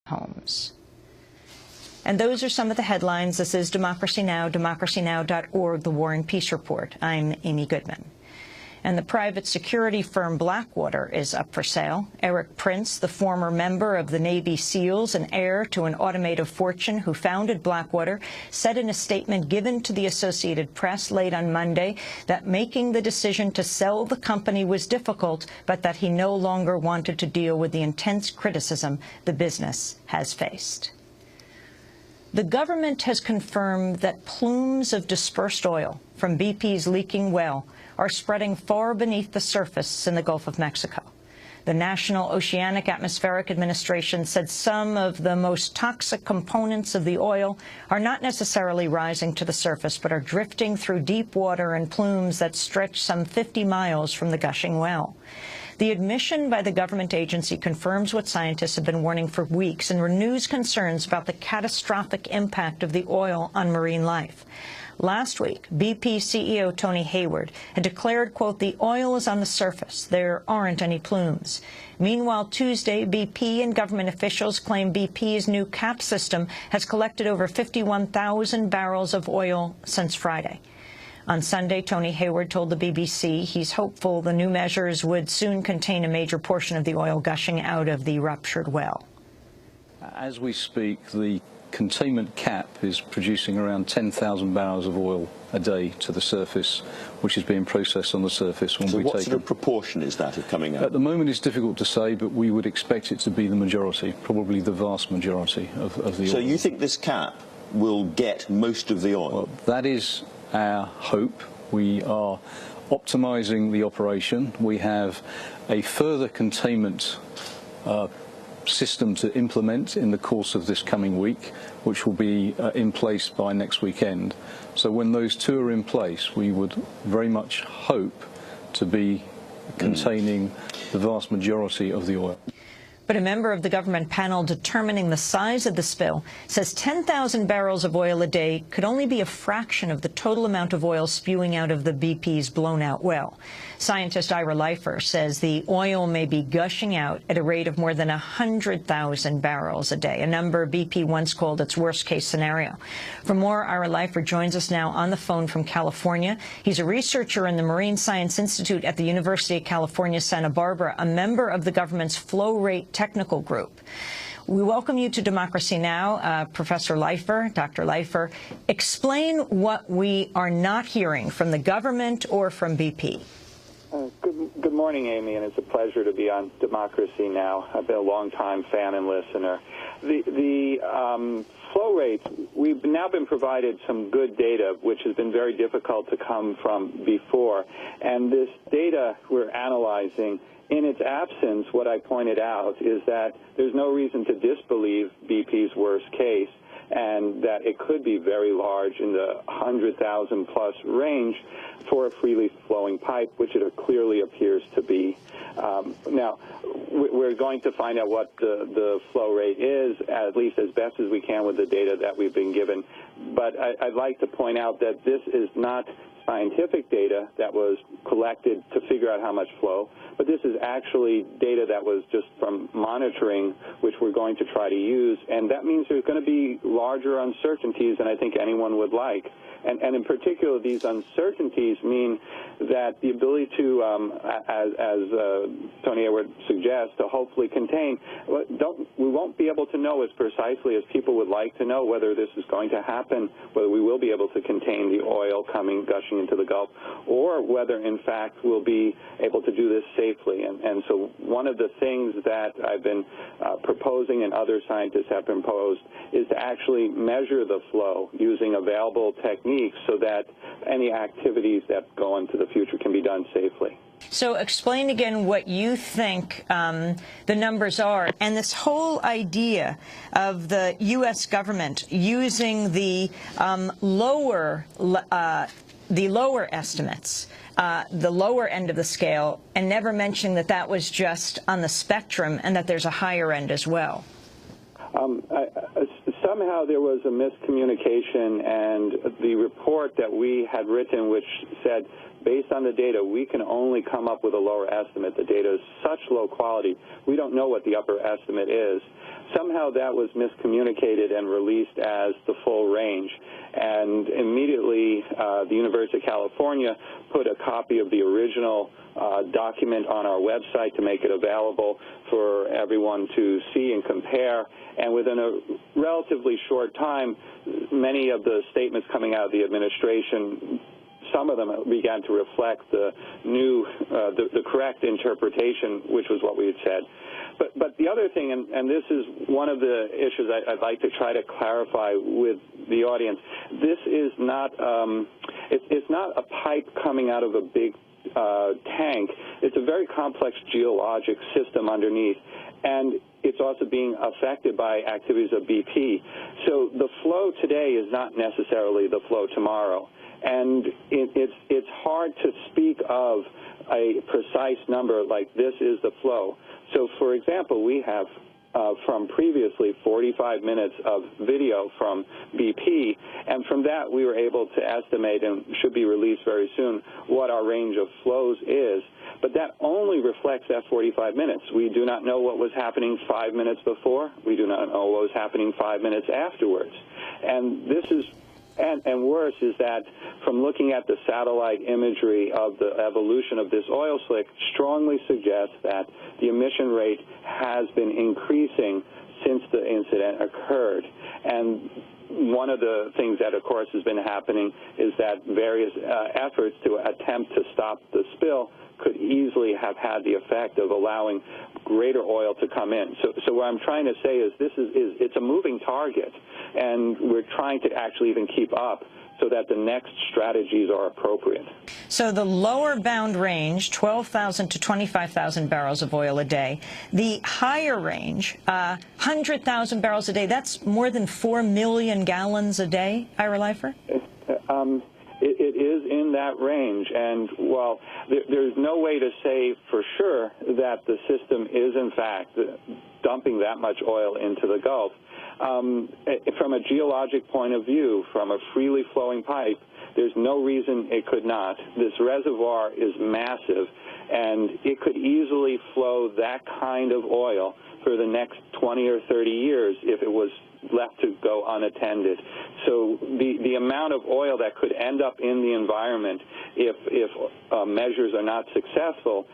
homes. And those are some of the headlines. This is Democracy Now!, democracynow.org, The War and Peace Report. I'm Amy Goodman. And the private security firm Blackwater is up for sale. Eric Prince, the former member of the Navy SEALs and heir to an automotive fortune who founded Blackwater, said in a statement given to the Associated Press late on Monday that making the decision to sell the company was difficult, but that he no longer wanted to deal with the intense criticism the business has faced. The government has confirmed that plumes of dispersed oil from BP's leaking well are spreading far beneath the surface in the Gulf of Mexico. The National Oceanic Atmospheric Administration said some of the most toxic components of the oil are not necessarily rising to the surface, but are drifting through deep water in plumes that stretch some 50 miles from the gushing well. The admission by the government agency confirms what scientists have been warning for weeks and renews concerns about the catastrophic impact of the oil on marine life. Last week, BP CEO Tony Hayward had declared, quote, "The oil is on the surface. There aren't any plumes." Meanwhile, Tuesday, BP and government officials claim BP's new CAP system has collected over 51,000 barrels of oil since Friday. On Sunday, Tony Hayward told the BBC he's hopeful the new measures would soon contain a major portion of the oil gushing out of the ruptured well. As we speak, the containment cap is producing around 10,000 barrels of oil a day to the surface, which is being processed on the surface. So what sort of proportion is that of coming out? At the moment it's difficult to say, but we would expect it to be the majority, probably the vast majority of the oil. So you think this cap will get most of the oil? Well, that is our hope. We are optimizing the operation. We have a further containment system to implement in the course of this coming week, which will be in place by next weekend. So when those two are in place, we would very much hope to be containing the vast majority of the oil. But a member of the government panel determining the size of the spill says 10,000 barrels of oil a day could only be a fraction of the total amount of oil spewing out of the BP's blown-out well. Scientist Ira Leifer says the oil may be gushing out at a rate of more than 100,000 barrels a day, a number BP once called its worst-case scenario. For more, Ira Leifer joins us now on the phone from California. He's a researcher in the Marine Science Institute at the University of California, Santa Barbara, a member of the government's flow rate technical group. We welcome you to Democracy Now!, Professor Leifer, Dr. Leifer. Explain what we are not hearing from the government or from BP. Good morning, Amy, and it's a pleasure to be on Democracy Now! I've been a long-time fan and listener. The flow rates, we've now been provided some good data, which has been very difficult to come from before. And this data we're analyzing, in its absence, what I pointed out is that there's no reason to disbelieve BP's worst case, and that it could be very large in the 100,000 plus range for a freely flowing pipe, which it clearly appears to be. Now, we're going to find out what the flow rate is, at least as best as we can with the data that we've been given. But I'd like to point out that this is not scientific data that was collected to figure out how much flow, but this is actually data that was just from monitoring, which we're going to try to use, and that means there's going to be larger uncertainties than I think anyone would like. And in particular, these uncertainties mean that the ability to, as Tony Hayward suggests, to hopefully contain, we won't be able to know as precisely as people would like to know whether this is going to happen, whether we will be able to contain the oil gushing into the Gulf, or whether, in fact, we'll be able to do this safely. And so one of the things that I've been proposing and other scientists have proposed is to actually measure the flow using available techniques so that any activities that go into the future can be done safely. So explain again what you think the numbers are, and this whole idea of the U.S. government using the lower estimates, the lower end of the scale, and never mentioning that that was just on the spectrum and that there's a higher end as well. somehow there was a miscommunication, and the report that we had written, which said, based on the data, we can only come up with a lower estimate. The data is such low quality, we don't know what the upper estimate is. Somehow that was miscommunicated and released as the full range. And immediately, the University of California put a copy of the original document on our website to make it available for everyone to see and compare. And within a relatively short time, many of the statements coming out of the administration, some of them began to reflect the new, the correct interpretation, which was what we had said. But the other thing, and this is one of the issues I'd like to try to clarify with the audience, this is not, it's not a pipe coming out of a big tank. It's a very complex geologic system underneath, and it's also being affected by activities of BP. So the flow today is not necessarily the flow tomorrow. And it's hard to speak of a precise number like this is the flow. So, for example, we have from previously 45 minutes of video from BP, and from that we were able to estimate, and should be released very soon, what our range of flows is. But that only reflects that 45 minutes. We do not know what was happening 5 minutes before. We do not know what was happening 5 minutes afterwards. And this is And worse is that from looking at the satellite imagery of the evolution of this oil slick strongly suggests that the emission rate has been increasing since the incident occurred. And one of the things that, of course, has been happening is that various efforts to attempt to stop the spill could easily have had the effect of allowing greater oil to come in. So what I'm trying to say is it's a moving target, and we're trying to actually even keep up so that the next strategies are appropriate. So the lower bound range, 12,000 to 25,000 barrels of oil a day. The higher range, 100,000 barrels a day. That's more than 4 million gallons a day, Ira Leifer? It is in that range, and while there's no way to say for sure that the system is, in fact, dumping that much oil into the Gulf, from a geologic point of view, from a freely flowing pipe, there's no reason it could not. This reservoir is massive, and it could easily flow that kind of oil for the next 20 or 30 years if it was left to go unattended. So the amount of oil that could end up in the environment if measures are not successful